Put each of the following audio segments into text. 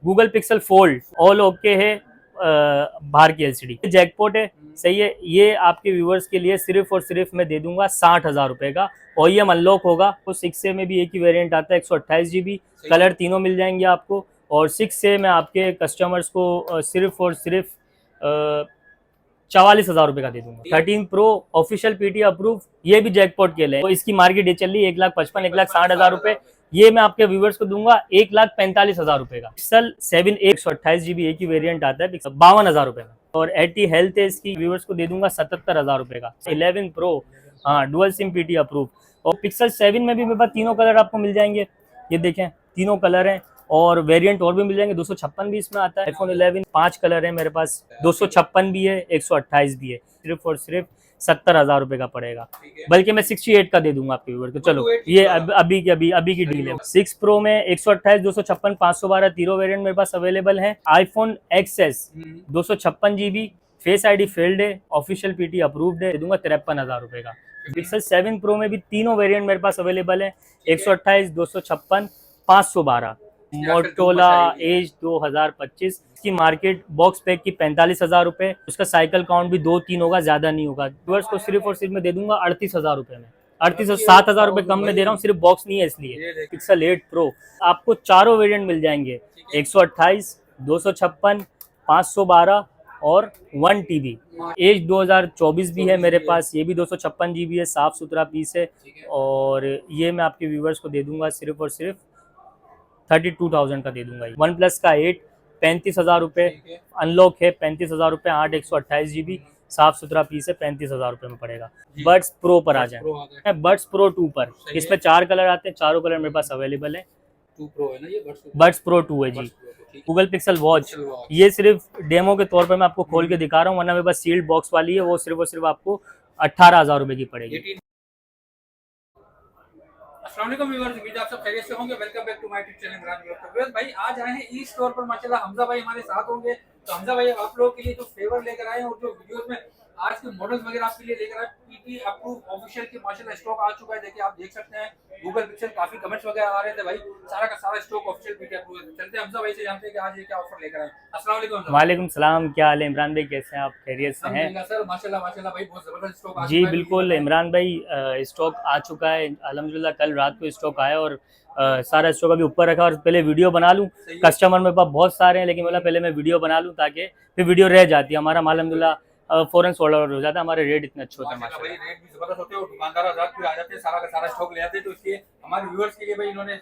Google pixel fold all okay है, बाहर की एलसीडी जैकपॉट है, सही है। ये आपके व्यूअर्स के लिए सिर्फ और सिर्फ मैं दे दूंगा 60,000 रुपए का। OEM अनलॉक होगा। तो 6A में भी एक ही वेरिएंट आता है, 128 GB, कलर तीनों मिल जाएंगे आपको। और 6A में आपके कस्टमर्स को सिर्फ और सिर्फ 44,000 रुपए का दे दूंगा। 13 Pro ऑफिशियल PT अप्रूव, ये भी जैकपॉट के लिए। तो इसकी मार्केट ये चल रही है 1,55,000 1,60,000 रुपए। ये मैं आपके व्यूवर्स को दूंगा 1,45,000 रुपए का। पिक्सल 7A 128 GB एक ही वेरिएंट आता है, 52,000 रुपए में। और 80 हेल्थ है इसकी, व्यूवर्स को दे दूंगा 77,000 रुपए का। 11 Pro, हाँ, डुअल सिम PT अप्रूव। और पिक्सल 7 में भी मेरे पास तीनों कलर आपको मिल जाएंगे। ये देखें, तीनों कलर हैं और वेरिएंट और भी मिल जाएंगे। 256 भी इसमें आता है। iPhone 11 5 कलर है मेरे पास, 256 भी है, 128 भी है। सिर्फ और सिर्फ 70,000 रुपए का पड़ेगा। बल्कि मैं 68 का दे दूंगा आपके व्यूअर को। चलो, ये अभी की डील है। 6 Pro में 128, 256, 512 तीनों वेरिएंट मेरे पास अवेलेबल है। iPhone XS 256 GB, face ID field है, ऑफिशियल PT अप्रूव्ड है, दे दूंगा 53,000 रुपए का। पिक्सल 7 Pro में भी तीनों वेरिएंट मेरे पास अवेलेबल है, 128, 256, 512। मोटोला एज 2025 की मार्केट बॉक्स पैक की 45,000 रुपए। उसका साइकिल काउंट भी 2-3 होगा, ज्यादा नहीं होगा। व्यूअर्स को सिर्फ और सिर्फ मैं दे दूंगा 38,000 रुपए में। 7,000 रुपए कम में दे रहा हूँ, सिर्फ बॉक्स नहीं है इसलिए। पिक्सल 8 Pro आपको चारों वेरिएंट मिल जाएंगे, 128, 256, 512 और 1 TB। एज 2024 भी है मेरे पास, ये भी 256 GB है, साफ सुथरा पीस है। और ये मैं आपके व्यूवर्स को दे दूंगा सिर्फ और सिर्फ 32,000 का दे दूंगा। वन प्लस का 8 35,000 रुपए, अनलॉक है 35,000 रुपए, 8 128 GB, साफ सुथरा पीस है, 35,000 रुपए में पड़ेगा। बड्स प्रो पर आ जाए, बड्स प्रो 2 पर, इसमें 4 कलर आते हैं, चारों कलर मेरे पास अवेलेबल है। 2 Pro है ना ये? बड्स प्रो 2 है जी। गूगल पिक्सल वॉच, ये सिर्फ डेमो के तौर पर मैं आपको खोल के दिखा रहा हूँ, वरना मेरे पास सील्ड बॉक्स वाली है, वो सिर्फ और सिर्फ आपको 18,000 रुपए की पड़ेगी। अस्सलाम वालेकुम व्यूअर्स, उम्मीद आप सब खैरियत से होंगे। Welcome back to my YouTube channel Imran vlog. भाई आज आए हैं ई स्टोर पर, माशाल्लाह हमजा भाई हमारे साथ होंगे। तो हमजा भाई आप लोगों के लिए जो फेवर लेकर आए हैं और जो वीडियोस में आज के मॉडल्स वगैरह आपके लिए लेकर आए, PT अप्रूव ऑफिशियल की माशाल्लाह स्टॉक आ चुका है। देखिए आप देख सकते हैं गूगल पिक्सल, काफी कमेंट्स वगैरह आ रहे थे भाई, सारा का सारा स्टॉक ऑफिशियल PT अप्रूव है। चलते हैं हमजा भाई से जानते हैं कि आज ये क्या ऑफर लेकर आए। अस्सलाम वालेकुम। वालेकुम सलाम, क्या हाल है इमरान भाई, कैसे हैं आप, खैरियत से हैं? सर माशाल्लाह माशाल्लाह भाई, बहुत जबरदस्त स्टॉक आ जी चुका है। बिल्कुल इमरान भाई, स्टॉक आ चुका है अल्हम्दुलिल्लाह। कल रात को स्टॉक आया और सारा स्टॉक अभी ऊपर रखा। और पहले वीडियो बना लूँ, कस्टमर मेरे पास बहुत सारे हैं, लेकिन बोला पहले मैं वीडियो बना लूँ ताकि फिर वीडियो रह जाती है। हमारा माल अल्हम्दुलिल्लाह फौरन सोल्ड आउट हो जाता है, हमारे रेट इतने अच्छे होते हैं माशाल्लाह भाई, माशाल्लाह। रेट भी जबरदस्त होते हैं और दुकानदार आजाद भी आ जाते हैं, सारा का सारा स्टॉक ले आते हैं। तो इसलिए हमारे व्यूअर्स के लिए भाई इन्होंने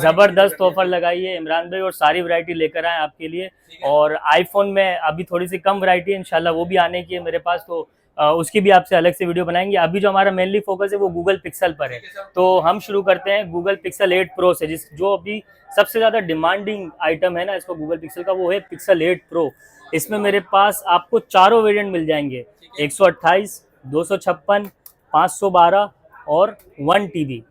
जबरदस्त ऑफर लगाई है इमरान भाई, और सारी वैरायटी लेकर आए आपके लिए। और आईफोन में अभी थोड़ी सी कम वैरायटी है, इंशाल्लाह वो भी आने की है मेरे पास, तो उसकी भी आपसे अलग से वीडियो बनाएंगे। अभी जो हमारा मेनली फोकस है वो गूगल पिक्सल पर है। तो हम शुरू करते हैं गूगल पिक्सल 8 प्रो से, जो अभी सबसे ज्यादा डिमांडिंग आइटम है ना इसको गूगल पिक्सल का, वो है पिक्सल 8 प्रो। इसमें मेरे पास आपको चारों वेरिएंट मिल जाएंगे, 128, 256, 512 और 1 TB।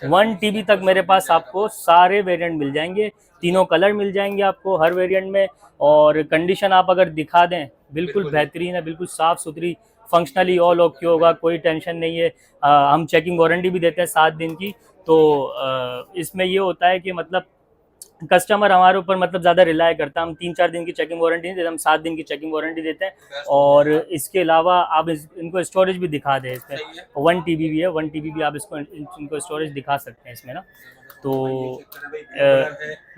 1 TB तक मेरे पास आपको सारे वेरिएंट मिल जाएंगे, तीनों कलर मिल जाएंगे आपको हर वेरिएंट में। और कंडीशन आप अगर दिखा दें, बिल्कुल बेहतरीन है, बिल्कुल साफ सुथरी, फंक्शनली ऑल ओके होगा, कोई टेंशन नहीं है। हम चेकिंग वारंटी भी देते हैं 7 दिन की। तो इसमें ये होता है कि मतलब कस्टमर हमारे ऊपर मतलब ज़्यादा रिलाय करता है। हम 3-4 दिन की चेकिंग वारंटी नहीं देते, हम 7 दिन की चेकिंग वारंटी देते हैं। और इसके अलावा आप इनको स्टोरेज भी दिखा दें, इसमें 1 TB भी है, 1 TB भी आप इनको स्टोरेज दिखा सकते हैं इसमें ना। तो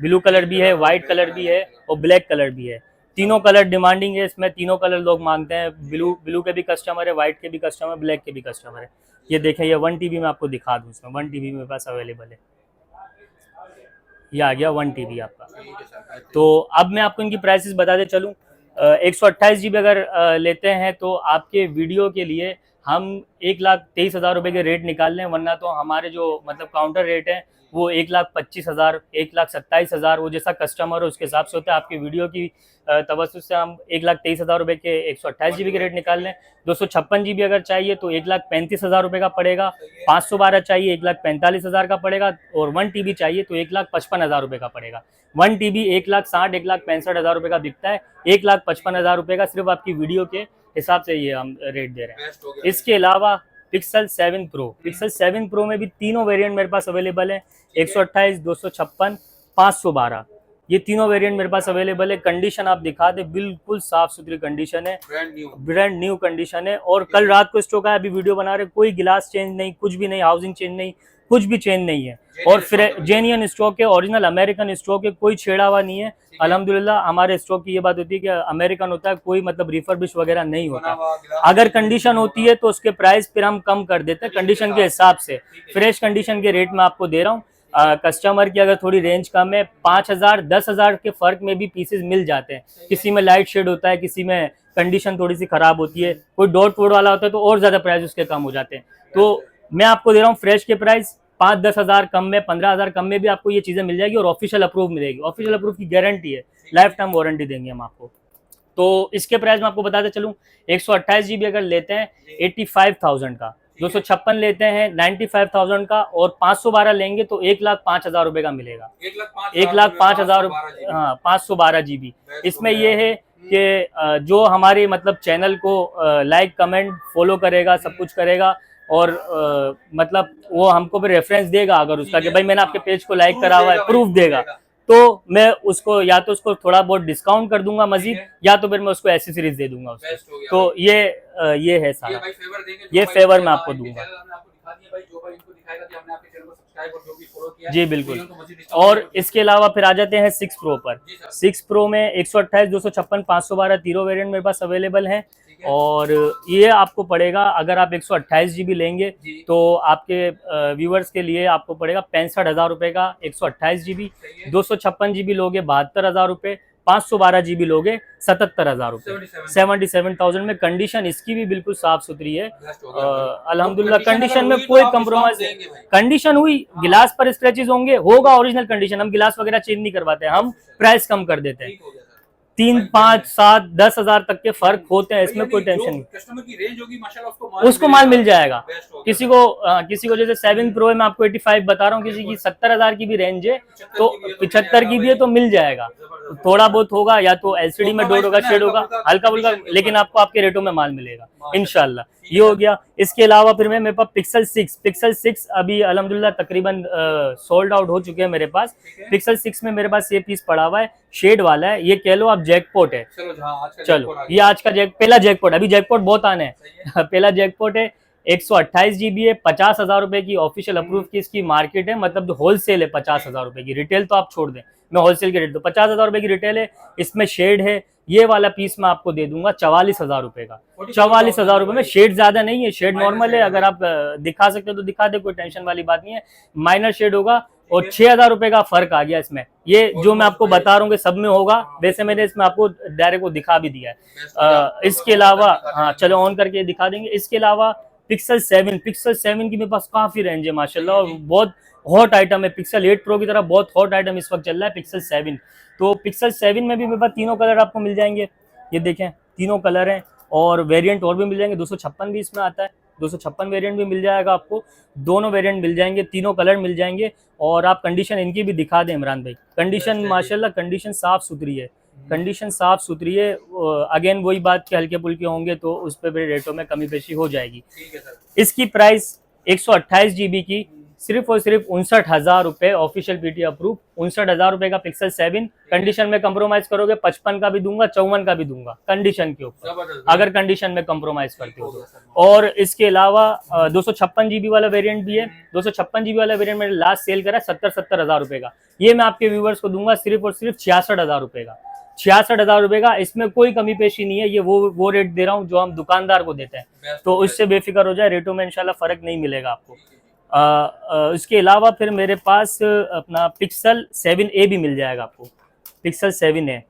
ब्लू कलर भी है, वाइट कलर भी है और ब्लैक कलर भी है। तीनों कलर डिमांडिंग है इसमें, तीनों कलर लोग मांगते हैं। ब्लू के भी कस्टमर है, वाइट के भी कस्टमर, ब्लैक के भी कस्टमर है। ये देखें, ये 1 TB में आपको दिखा दूँ, इसमें 1 TB मेरे पास अवेलेबल है। ये आ गया 1 TB आपका। तो अब मैं आपको इनकी प्राइसेस बताते चलूँ। 128 GB अगर लेते हैं तो आपके वीडियो के लिए हम 1,23,000 रुपये के रेट निकाल लें, वरना तो हमारे जो मतलब काउंटर रेट है वो 1,25,000, 1,27,000, वो जैसा कस्टमर हो उसके हिसाब से होता है। आपकी वीडियो की तवज्जुह से हम 1,23,000 रुपये के 128 GB के रेट निकाल लें। 256 GB अगर चाहिए तो 1,35,000 रुपये का पड़ेगा। 512 चाहिए 1,45,000 का पड़ेगा। और 1 TB चाहिए तो 1,55,000 रुपये का पड़ेगा। 1 TB 1,60,000 1,65,000 रुपये का बिकता है, 1,55,000 रुपये का सिर्फ आपकी वीडियो के हिसाब से ये हम रेट दे रहे हैं। इसके अलावा पिक्सल 7 प्रो, पिक्सल 7 प्रो में भी तीनों वेरिएंट मेरे पास अवेलेबल है, 128, 256, 512। ये तीनों वेरिएंट मेरे पास अवेलेबल है। कंडीशन आप दिखा दे, बिल्कुल साफ सुथरी कंडीशन है, ब्रांड न्यू कंडीशन है। और कल रात को स्टॉक आया, अभी वीडियो बना रहे, कोई गिलास चेंज नहीं, कुछ भी नहीं, हाउसिंग चेंज नहीं, कुछ भी चेंज नहीं है। और फिर जेन्युइन स्टॉक है, ओरिजिनल अमेरिकन स्टॉक है, कोई छेड़ा हुआ नहीं है। अल्हम्दुलिल्लाह हमारे स्टॉक की ये बात होती है कि अमेरिकन होता है, कोई मतलब रिफर्बिश वगैरह नहीं होता। अगर कंडीशन होती है तो उसके प्राइस फिर हम कम कर देते हैं कंडीशन के हिसाब से। फ्रेश कंडीशन के रेट में आपको दे रहा हूँ। कस्टमर की अगर थोड़ी रेंज कम है, 5,000 10,000 के फर्क में भी पीसेस मिल जाते हैं। किसी में लाइट शेड होता है, किसी में कंडीशन थोड़ी सी खराब होती है, कोई डॉट वोड वाला होता है तो और ज्यादा प्राइस उसके कम हो जाते हैं। तो मैं आपको दे रहा हूँ फ्रेश के प्राइस 5-10 हज़ार कम में, 15 हज़ार कम में भी आपको ये चीजें मिल जाएगी और ऑफिशियल अप्रूव मिलेगी। ऑफिशियल अप्रूव की गारंटी है, लाइफ टाइम वारंटी देंगे हम आपको। तो इसके प्राइस में आपको बताते चलूँ, 128 GB अगर लेते हैं 85,000 का, 256 लेते हैं 95,000 का, और 512 लेंगे तो 1,05,000 रुपए का मिलेगा। 1,05,000, हाँ 512 GB। इसमें ये है कि जो हमारे मतलब चैनल को लाइक कमेंट फॉलो करेगा, सब कुछ करेगा, और मतलब वो हमको भी रेफरेंस देगा अगर उसका कि भाई मैंने आपके पेज को लाइक करा हुआ है, प्रूफ देगा, तो मैं उसको या तो उसको थोड़ा बहुत डिस्काउंट कर दूंगा मजीद, या तो फिर मैं उसको एसेसरीज दे दूंगा उसको। तो ये है सारा, ये फेवर मैं आपको दूंगा। जी बिल्कुल। और इसके अलावा फिर आ जाते हैं 6 प्रो पर। 6 प्रो में 128, 256, 512 तीनों वेरिएंट मेरे पास अवेलेबल है। और ये आपको पड़ेगा, अगर आप 128 GB लेंगे तो आपके व्यूवर्स के लिए आपको पड़ेगा 65,000 रुपए का 128 GB। 256 GB लोगे 72,000 रुपए, 512 GB लोगे 77,000 रुपए, 77,000 में। कंडीशन इसकी भी बिल्कुल साफ सुथरी है अल्हम्दुलिल्लाह, कंडीशन में कोई कंप्रोमाइज नहीं। कंडीशन हुई, गिलास पर स्क्रैचेस होंगे, होगा ओरिजिनल कंडीशन, हम गिलास वगैरह चेंज नहीं करवाते, हम प्राइस कम कर देते हैं। 3, 5, 7, 10 हज़ार तक के फर्क होते हैं, इसमें कोई टेंशन नहीं। कस्टमर की रेंज होगी माशाल्लाह उसको माल मिल जाएगा। किसी को जैसे 7 प्रो है, मैं आपको 85 बता रहा हूँ, किसी की 70,000 की भी रेंज है तो 75 की भी है तो मिल जाएगा। थोड़ा बहुत होगा, या तो एलसीडी में डोर होगा, शेड होगा, हल्का फुल्का, लेकिन आपको आपके रेटों में माल मिलेगा इंशाल्लाह। ये हो गया। इसके अलावा फिर मेरे पास पिक्सल 6 अभी अल्हम्दुलिल्लाह तकरीबन सोल्ड आउट हो चुके हैं मेरे पास। पिक्सल 6 में मेरे पास ये पीस पड़ा हुआ है, शेड वाला है, ये कह लो आप जैकपॉट है। चलो ये आज का पहला जैकपॉट, अभी जैकपॉट बहुत आने हैं पहला जैकपॉट है। 128 GB है, 50,000 रुपए की ऑफिशियल अप्रूव की इसकी मार्केट है, मतलब जो होलसेल है 50,000 रुपए की, रिटेल तो आप छोड़ दें, मैं होलसेल के रेट तो 50,000 रुपए की रिटेल है। इसमें शेड है, ये वाला पीस मैं आपको दे दूंगा 44,000 रुपए का। 44,000 रुपए में, शेड ज्यादा नहीं है, शेड नॉर्मल है, अगर आप दिखा सकते हो तो दिखा दे, कोई टेंशन वाली बात नहीं है, माइनर शेड होगा। और 6,000 रुपए का फर्क आ गया इसमें, ये जो मैं आपको बता रहा हूँ कि सब में होगा, वैसे मैंने इसमें आपको डायरेक्ट को दिखा भी दिया है। इसके अलावा हाँ चलो ऑन करके दिखा देंगे। इसके अलावा पिक्सल 7 की मेरे पास काफी रेंज है माशाल्लाह, और बहुत हॉट आइटम है। पिक्सल 8 प्रो की तरह बहुत हॉट आइटम इस वक्त चल रहा है पिक्सल 7। तो पिक्सल 7 में भी मेरे पास तीनों कलर आपको मिल जाएंगे, ये देखें तीनों कलर हैं, और वेरिएंट और भी मिल जाएंगे। 256 भी इसमें आता है, 256 वेरिएंट भी मिल जाएगा आपको, दोनों वेरिएंट मिल जाएंगे, तीनों कलर मिल जाएंगे। और आप कंडीशन इनकी भी दिखा दें इमरान भाई, कंडीशन माशाल्लाह कंडीशन साफ सुथरी है, कंडीशन साफ सुथरी है। अगेन वही बात कि हल्के पुल्के होंगे तो उस पर रेटों में कमी पेशी हो जाएगी। इसकी प्राइस 128 GB की सिर्फ और सिर्फ 59,000 रुपए, ऑफिशियल पीटी अप्रूव 59,000 रुपए का पिक्सल 7। कंडीशन में कंप्रोमाइज करोगे 55 का भी दूंगा, 54 का भी दूंगा, कंडीशन के ऊपर, अगर कंडीशन में कंप्रोमाइज करते हो तो। और इसके अलावा 256 GB वाला वेरिएंट भी है। 256 GB वाला वेरिएंट मैंने लास्ट सेल करा 70,000 रुपए का, ये मैं आपके व्यूवर्स को दूंगा सिर्फ और सिर्फ 66,000 रुपए का। 66,000 रुपए का, इसमें कोई कमी पेशी नहीं है, ये वो रेट दे रहा हूँ जो हम दुकानदार को देते हैं, तो इससे बेफिक्र हो जाए, रेटों में इंशाल्लाह फर्क नहीं मिलेगा आपको। इसके अलावा फिर मेरे पास अपना पिक्सल 7a भी मिल जाएगा आपको, पिक्सल 7a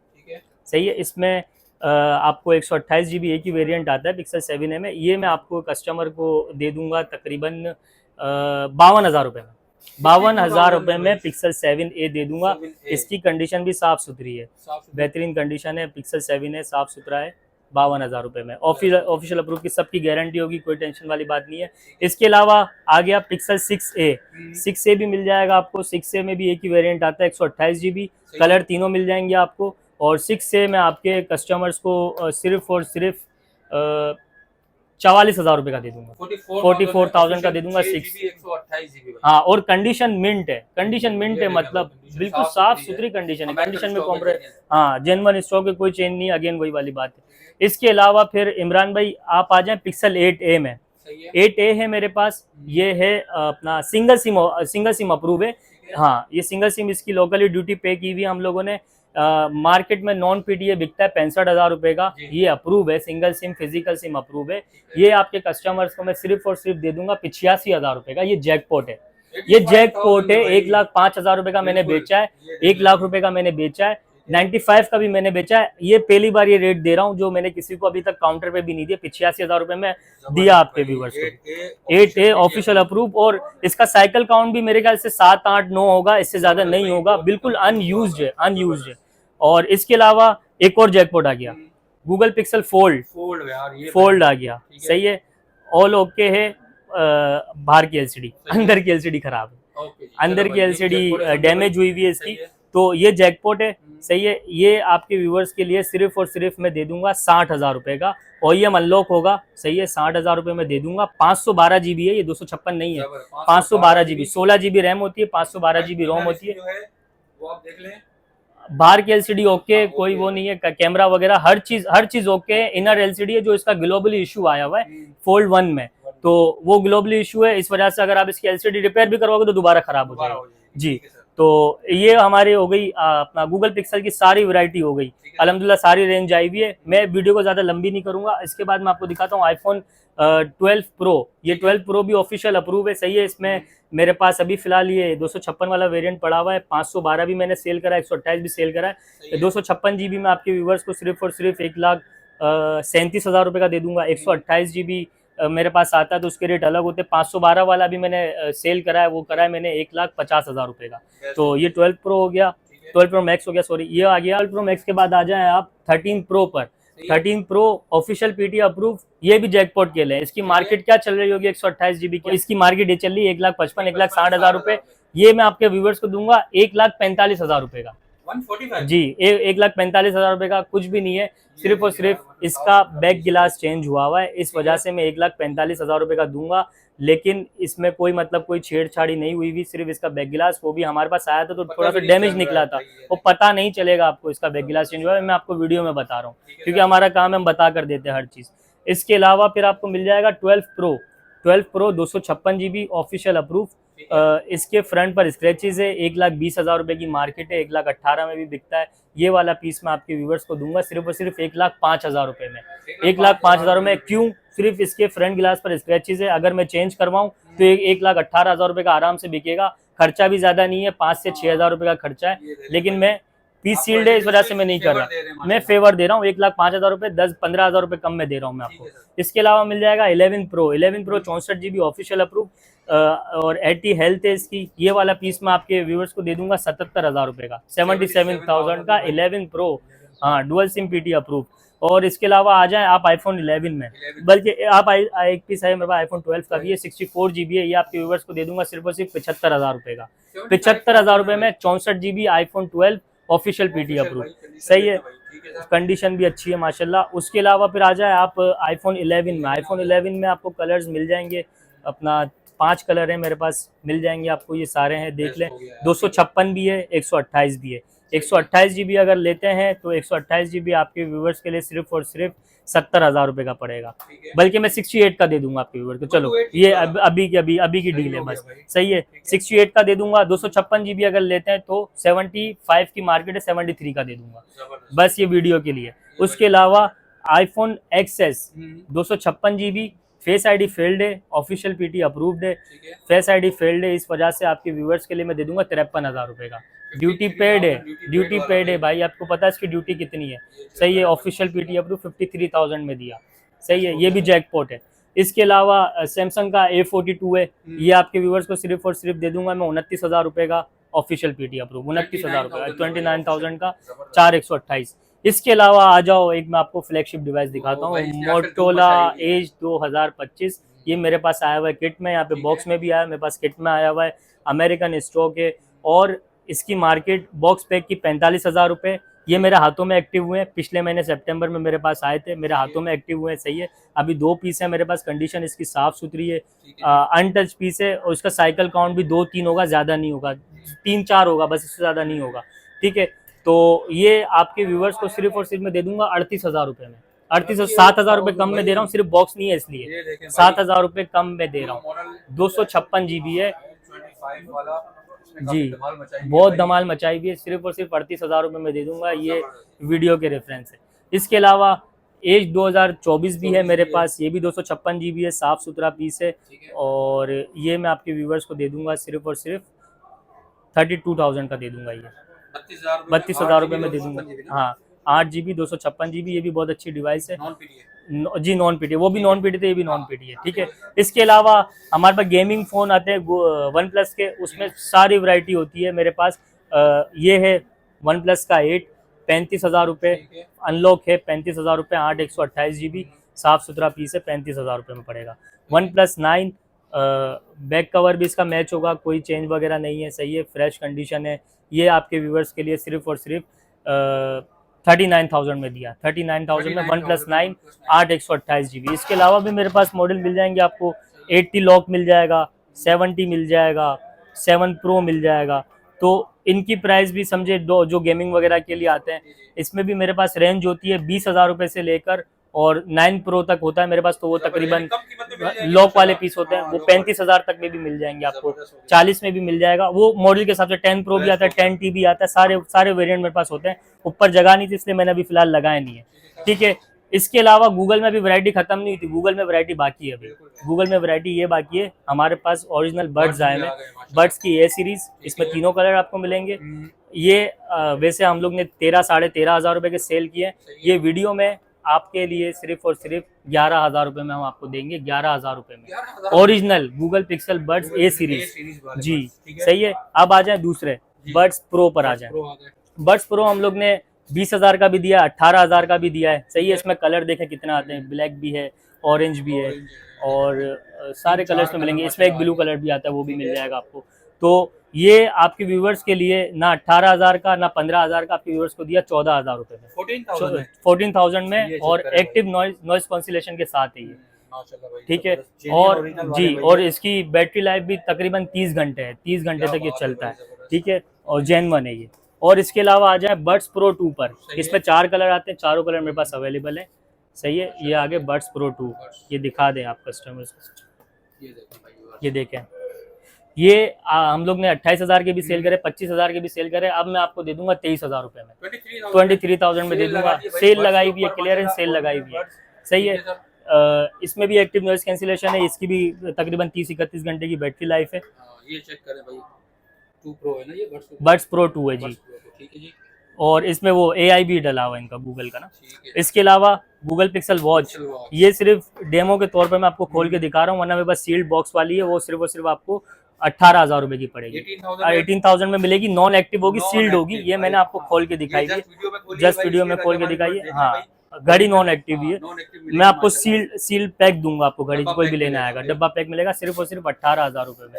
सही है। इसमें आपको 128 GB एक ही वेरिएंट आता है पिक्सल 7a में, ये मैं आपको कस्टमर को दे दूंगा तकरीबन 52,000 रुपये में। 52,000 रुपये में पिक्सल 7a दे दूंगा। इसकी कंडीशन भी साफ सुथरी है, बेहतरीन कंडीशन है, पिक्सल 7a साफ सुथरा है। 52,000 रुपये में ऑफिशियल अप्रूव की सबकी गारंटी होगी, कोई टेंशन वाली बात नहीं है। इसके अलावा आ गया पिक्सल 6a भी मिल जाएगा आपको। 6a में भी एक ही वेरिएंट आता है, 128 GB, कलर तीनों मिल जाएंगे आपको। और 6a में आपके कस्टमर्स को सिर्फ और सिर्फ 44,000 रुपए का दे दूंगा, 44,000 का दे दूंगा 6। 128 जीबी। हाँ, और कंडीशन मिंट है, कंडीशन मिंट है, मतलब बिल्कुल साफ सुथरी कंडीशन है, कंडीशन में कॉम्प्रोमाइज, हाँ जेन्युइन स्टॉक है, कोई चेंज नहीं, अगेन वही वाली बात है। इसके अलावा फिर इमरान भाई आप आ जाएं पिक्सल 8A में, 8A है मेरे पास, ये है अपना सिंगल सिम अप्रूव है। हाँ, ये सिंगल सिम, इसकी लोकली ड्यूटी पे की हुई हम लोगों ने। मार्केट में नॉन पीटीए बिकता है 65,000 रुपए का, ये अप्रूव है, single SIM physical SIM approve है। ये आपके कस्टमर्स को मैं सिर्फ और सिर्फ दे दूंगा 85,000 रुपए का। ये जैकपॉट है, ये जैकपॉट है। 1,05,000 रुपए का मैंने बेचा है, 1,00,000 रुपए का मैंने बेचा है, 95 का भी मैंने बेचा है। ये पहली बार ये रेट दे रहा हूँ जो मैंने किसी को अभी तक काउंटर पे भी नहीं दिया, 85,000 रुपए में दिया आपके व्यूवर्स को। 8A ऑफिशियल अप्रूव, और इसका साइकिल काउंट भी मेरे ख्याल से 7, 8, 9 होगा, इससे ज्यादा नहीं होगा, बिल्कुल अनयूज्ड है, अनयूज्ड है। और इसके अलावा एक और जैकपॉट आ गया, गूगल पिक्सल फोल्ड आ गया, सही है, ऑल ओके है। बाहर की एलसीडी, अंदर की एलसीडी खराब है, अंदर की एलसीडी डैमेज हुई हुई है इसकी, तो ये जैकपॉट है, सही है। ये आपके व्यूवर्स के लिए सिर्फ और सिर्फ मैं दे दूंगा 60,000 रुपए का, OEM अनलॉक होगा, सही है, 60,000 रुपए में दे दूंगा। 512 जीबी है, ये 256 नहीं है, 512 जीबी, 16 जीबी रैम होती है, 512 जीबी रोम होती है। वो आप देख लें, बाहर की एलसीडी ओके, कोई वो नहीं है, कैमरा वगैरह हर चीज ओके है। इनर एलसीडी है, जो इसका ग्लोबली इशू आया हुआ है फोल्ड 1 में, तो वो ग्लोबली इशू है, इस वजह से अगर आप इसकी एलसीडी रिपेयर भी करवाओगे तो दोबारा खराब हो जाएगा जी। तो ये हमारी हो गई अपना गूगल पिक्सल की सारी वैरायटी हो गई, अल्हम्दुलिल्लाह सारी रेंज आई हुई है। मैं वीडियो को ज्यादा लंबी नहीं करूंगा, इसके बाद मैं आपको दिखाता हूँ आईफोन 12 प्रो। ये 12 प्रो भी ऑफिशियल अप्रूव है, सही है। इसमें मेरे पास अभी फिलहाल ये 256 वाला वेरिएंट पड़ा हुआ है, 512 भी मैंने सेल करा है, 128 भी सेल करा है। 256 जीबी में आपके व्यूवर्स को सिर्फ और सिर्फ 1,37,000 रुपए का दे दूंगा। 128 जीबी मेरे पास आता है तो उसके रेट अलग होते हैं। 512 वाला भी मैंने सेल करा है, वो करा है मैंने 1,50,000 रुपए का। तो ये 12 प्रो हो गया, 12 प्रो मैक्स हो गया, सॉरी ये आ गया। 12 प्रो मैक्स के बाद आ जाए आप 13 प्रो पर। 13 प्रो ऑफिशियल पीटी अप्रूव, ये भी जैकपॉट के लिए। इसकी मार्केट क्या चल रही होगी 128 जीबी की, इसकी मार्केट ये चल रही है 1,55,000 1,60,000 रुपए। ये मैं आपके व्यूवर्स को दूंगा 1,45,000 रुपए का 145 जी। 1,45,000 रुपए का कुछ भी नहीं है, सिर्फ और सिर्फ इसका बैक गिलास चेंज हुआ है, इस वजह से मैं 1,45,000 रुपए का दूंगा। लेकिन इसमें कोई मतलब कोई छेड़छाड़ी नहीं हुई भी, सिर्फ इसका बैक गिलास, वो भी हमारे पास आया था तो थोड़ा सा डैमेज निकला था, वो पता नहीं चलेगा आपको इसका बैक गिलास चेंज हुआ है। मैं आपको वीडियो में बता रहा हूँ क्योंकि हमारा काम है, हम बता कर देते हैं हर चीज। इसके अलावा फिर आपको मिल जाएगा 12 pro. 12 pro 256 GB official approve. इसके फ्रंट पर स्क्रैचेस है, 1,20,000 रुपए की मार्केट है, 1,18,000 में भी बिकता है। ये वाला पीस मैं आपके व्यूवर्स को दूंगा सिर्फ और सिर्फ 1,05,000 रुपए में। 1,05,000 में क्यों? सिर्फ इसके फ्रंट गिलास पर स्क्रैचेस है, अगर मैं चेंज करवाऊं तो 1,18,000 रुपए का आराम से बिकेगा। खर्चा भी ज्यादा नहीं है, 5 से 6,000 रुपए का खर्चा है, लेकिन मैं पीस सील्ड है इस वजह से मैं नहीं कर रहा, मैं फेवर दे रहा हूँ। 1,05,000 रुपए 10-15,000 रुपए कम में दे रहा हूँ मैं आपको। इसके अलावा मिल जाएगा 11 pro. 11 pro 64 GB official approve और 80 हेल्थ है इसकी। ये वाला पीस मैं आपके व्यूवर्स को दे दूंगा 77,000 रुपए का, 77,000 का 11 प्रो। हाँ, डुअल सिम पीटी अप्रूव। और इसके अलावा आ जाए आप आईफोन 11 में, बल्कि आप एक पीस है मेरे पास आईफोन 12 का भी है, 64 जीबी है। ये आपके व्यूवर्स को दे दूंगा सिर्फ और सिर्फ 75,000 रुपए का। 75,000 रुपए में 64 GB iPhone 12 official PT approve, सही है। कंडीशन भी अच्छी है माशाल्लाह। उसके अलावा फिर आ जाए आप आईफोन 11 में। आईफोन 11 में आपको कलर्स मिल जाएंगे, अपना 5 कलर है मेरे पास, मिल जाएंगे आपको, ये सारे हैं, देख लें। 256 भी है, 128 भी है। 128 जीबी अगर लेते हैं तो 128 जीबी आपके व्यूवर्स के लिए सिर्फ और सिर्फ 70,000 रुपए का पड़ेगा, बल्कि मैं 68 का दे दूंगा आपके व्यूवर्स को। चलो ये अभी की डील है बस, सही है। 68 का दे दूंगा। 256 जीबी अगर लेते हैं तो 75 की मार्केट है, 73 का दे दूंगा बस, ये वीडियो के लिए। उसके अलावा iPhone XS 256 GB, face ID failed है, ऑफिशियल पीटी अप्रूव्ड है, फेस आईडी फेल्ड है, इस वजह से आपके व्यूवर्स के लिए मैं दे दूंगा 53,000 रुपए का। ड्यूटी पेड है, ड्यूटी पेड है भाई, आपको पता है इसकी ड्यूटी कितनी है, सही है। ऑफिशियल पीटी अप्रूव 53,000 में दिया, सही है। ये भी जैकपॉट है। इसके अलावा सैमसंग का A42 है, ये आपके व्यूवर्स को सिर्फ और सिर्फ दे दूंगा मैं 29,000 रुपए का, ऑफिशियल पीटी अप्रूव 29,000 रुपए का, 29,000 का 4,128। इसके अलावा आ जाओ, एक मैं आपको फ्लैगशिप डिवाइस दिखाता हूँ, मोटोरोला एज 2025। ये मेरे पास आया हुआ है किट में, यहाँ पे बॉक्स में भी आया, मेरे पास किट में आया हुआ है, अमेरिकन स्टॉक है। और इसकी मार्केट बॉक्स पैक की 45,000 रुपए, ये मेरे हाथों में एक्टिव हुए हैं, पिछले महीने सितंबर में मेरे पास आए थे, मेरे हाथों में एक्टिव हुए हैं। सही है, अभी 2 पीस है मेरे पास, कंडीशन इसकी साफ सुथरी है, अनटच पीस है और इसका साइकिल काउंट भी 2-3 होगा, ज़्यादा नहीं होगा, 3-4 होगा बस, इससे ज़्यादा नहीं होगा। ठीक है, तो ये आपके व्यूवर्स को सिर्फ और सिर्फ मैं दे दूंगा 38,000 रुपये में। 7,000 रुपये कम में दे रहा हूँ, सिर्फ बॉक्स नहीं है इसलिए 7,000 रुपये कम में दे रहा हूँ। 256 GB है जी, बहुत धमाल मचाई हुई है, सिर्फ और सिर्फ 38,000 रुपये में दे दूंगा, ये वीडियो के रेफरेंस है। इसके अलावा एज 2024 भी है मेरे पास, ये भी 256 GB है, साफ सुथरा पीस है और ये मैं आपके व्यूवर्स को दे दूंगा सिर्फ और सिर्फ 32,000 का दे दूंगा, ये 32,000 रुपये में दे दूंगा। हाँ, 8 GB 256 GB, ये भी बहुत अच्छी डिवाइस है जी, नॉन पीटी, वो भी नॉन पीटी थे, ये भी नॉन पीटी है। ठीक है, इसके अलावा हमारे पास गेमिंग फ़ोन आते हैं वन प्लस के, उसमें सारी वैरायटी होती है मेरे पास। ये है वन प्लस का 8, 35,000 रुपये, अनलॉक है 35,000 रुपये, 8 128 GB, साफ सुथरा पीस है, 35,000 रुपये में पड़ेगा। वन प्लस 9, बैक कवर भी इसका मैच होगा, कोई चेंज वगैरह नहीं है, सही है, फ्रेश कंडीशन है। ये आपके व्यूवर्स के लिए सिर्फ और सिर्फ 39,000 में दिया, 39,000 में वन प्लस 9, 8 128 GB। इसके अलावा भी मेरे पास मॉडल मिल जाएंगे आपको, 80 लॉक मिल जाएगा, 70 मिल जाएगा, 7 प्रो मिल जाएगा। तो इनकी प्राइस भी समझे, जो गेमिंग वगैरह के लिए आते हैं, इसमें भी मेरे पास रेंज होती है 20,000 रुपये से लेकर और 9 प्रो तक होता है मेरे पास, तो वो तकरीबन लॉक वाले पीस होते हैं, वो 35,000 तक में भी मिल जाएंगे आपको, 40 में भी मिल जाएगा, वो मॉडल के हिसाब से। 10 प्रो भी आता है, 10T भी आता है, सारे वेरिएंट मेरे पास होते हैं। ऊपर जगह नहीं थी इसलिए मैंने अभी फिलहाल लगाया नहीं है। ठीक है, इसके अलावा गूगल में भी वैरायटी खत्म नहीं हुई थी, गूगल में वैरायटी बाकी है अभी, गूगल में वैरायटी ये बाकी है। हमारे पास ओरिजिनल बड्स आए हैं, बड्स की ए सीरीज, इसमें तीनों कलर आपको मिलेंगे। ये वैसे हम लोग ने 13-13,500 रुपये के सेल किए, ये वीडियो में आपके लिए सिर्फ और सिर्फ 11,000 रुपये में हम आपको देंगे, 11,000 रुपये में ओरिजिनल गूगल पिक्सल बड्स ए सीरीज जी। सही है, अब आ जाए दूसरे बड्स प्रो पर आ जाए। बड्स प्रो हम लोग ने 20,000 का भी दिया, 18,000 का भी दिया है। सही है, इसमें कलर देखें कितना आते हैं, ब्लैक भी है, ऑरेंज भी है और सारे कलर्स में मिलेंगे। इसमें एक ब्लू कलर भी आता है, वो भी मिल जाएगा आपको। तो ये आपके व्यूवर्स के लिए ना 18,000 का ना 15,000 का, आपके व्यूवर्स को दिया 14,000 रुपये में, 14,000 में, और एक्टिव नॉइस कैंसिलेशन के साथ है ये। ठीक है, और जी, और इसकी बैटरी लाइफ भी तकरीबन 30 घंटे है, 30 घंटे तक ये चलता है। ठीक है, और जेन्युइन है ये। और इसके अलावा आ जाए बड्स प्रो 2 पर, इसमें 4 कलर आते हैं, चारों कलर मेरे पास अवेलेबल है। सही है, ये आगे बड्स प्रो 2, ये दिखा दें आप कस्टमर्स को, ये देखें, ये हम लोग ने 28,000 के भी सेल करे, 25,000 के भी सेल करे, अब मैं आपको दे दूंगा 23,000 रुपये में, 23,000 में दे दूंगा। सेल लगाई हुई है, क्लियरेंस सेल लगाई हुई है। सही है, इसमें भी एक्टिव नॉइस कैंसिलेशन है, इसकी भी तकरीबन 30-31 घंटे की बैटरी लाइफ है। ये चेक करें भाई, 2 प्रो है ना, ये बड्स प्रो 2 है जी। ठीक है जी, और इसमें वो AI भी डला हुआ है इनका गूगल का ना। इसके अलावा गूगल पिक्सल वॉच, ये सिर्फ डेमो के तौर पर मैं आपको खोल के दिखा रहा हूँ, वरना मेरे पास सील्ड बॉक्स वाली है, वो सिर्फ और सिर्फ आपको 18,000 रुपये की पड़ेगी, 18,000 में मिलेगी, नॉन एक्टिव होगी, सील्ड होगी। ये मैंने आपको खोल के दिखाई है, जस्ट वीडियो में खोल के दिखाई है। हाँ, घड़ी नॉन एक्टिव भी है, मैं आपको सील पैक दूंगा, आपको घड़ी कोई भी लेना आएगा, डब्बा पैक मिलेगा सिर्फ और सिर्फ 18,000 रुपये में।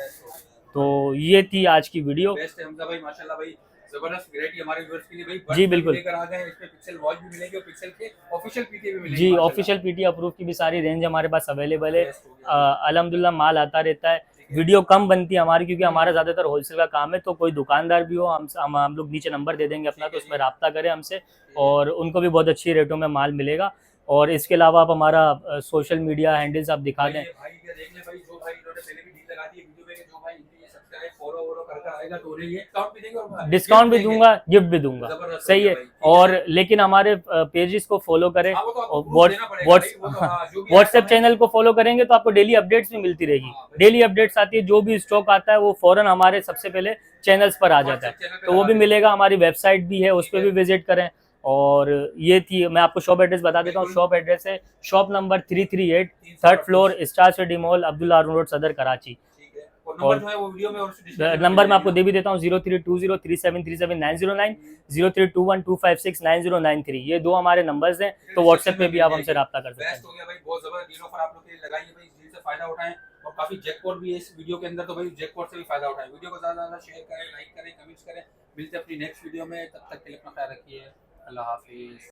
तो ये थी आज की वीडियो। माशाल्लाह भाई, जबरदस्त वैरायटी हमारे व्यूअर्स के लिए भाई जी बिल्कुल लेकर आ गए। इसमें पिक्सल वॉच भी मिलेगी और पिक्सल के ऑफिशियल पीटी भी मिलेगी जी, ऑफिशियल पीटी अप्रूव की भी सारी रेंज हमारे पास अवेलेबल है। अल्हम्दुलिल्लाह माल आता रहता है, वीडियो कम बनती है हमारी क्योंकि हमारा ज़्यादातर होलसेल का काम है। तो कोई दुकानदार भी हो, हम लोग नीचे नंबर दे देंगे अपना, तो उसमें रब्ता करें हमसे और उनको भी बहुत अच्छी रेटों में माल मिलेगा। और इसके अलावा आप हमारा सोशल मीडिया हैंडल्स आप दिखा दें। डिस्काउंट भी दूंगा, गिफ्ट भी दूंगा। सही है, और लेकिन हमारे पेजेस को फॉलो करें, व्हाट्सएप चैनल को फॉलो करेंगे तो आपको डेली अपडेट्स भी मिलती रहेगी। डेली अपडेट्स आती है, जो भी स्टॉक आता है वो फौरन हमारे सबसे पहले चैनल्स पर आ जाता है, तो वो भी मिलेगा। हमारी वेबसाइट भी है, उस पर भी विजिट करें। और ये थी, मैं आपको शॉप एड्रेस बता देता हूँ। शॉप एड्रेस है shop number 338, 3rd floor, star city mall, Abdullah Haroon road, Saddar, Karachi. और नंबर मैं आपको दे भी देता हूँ 032037379009, 032125690993। ये 2 हमारे नंबर्स हैं, तो व्हाट्सएप पे भी आप हमसे रब्ता कर सकते हैं। बहुत जबरदस्त डील ऑफर आप लोग के लिए लगाई है भाई, इस डील से फायदा उठाएं। और काफी जैकपॉट भी है इस वीडियो के अंदर, तो भाई जैकपॉट से भी फायदा उठाएं। वीडियो को ज्यादा शेयर करें, लाइक करें, कमेंट्स करें। मिलते हैं अपनी नेक्स्ट वीडियो में, तब तक के लिए अपना ख्याल रखिए। अल्लाह हाफिज।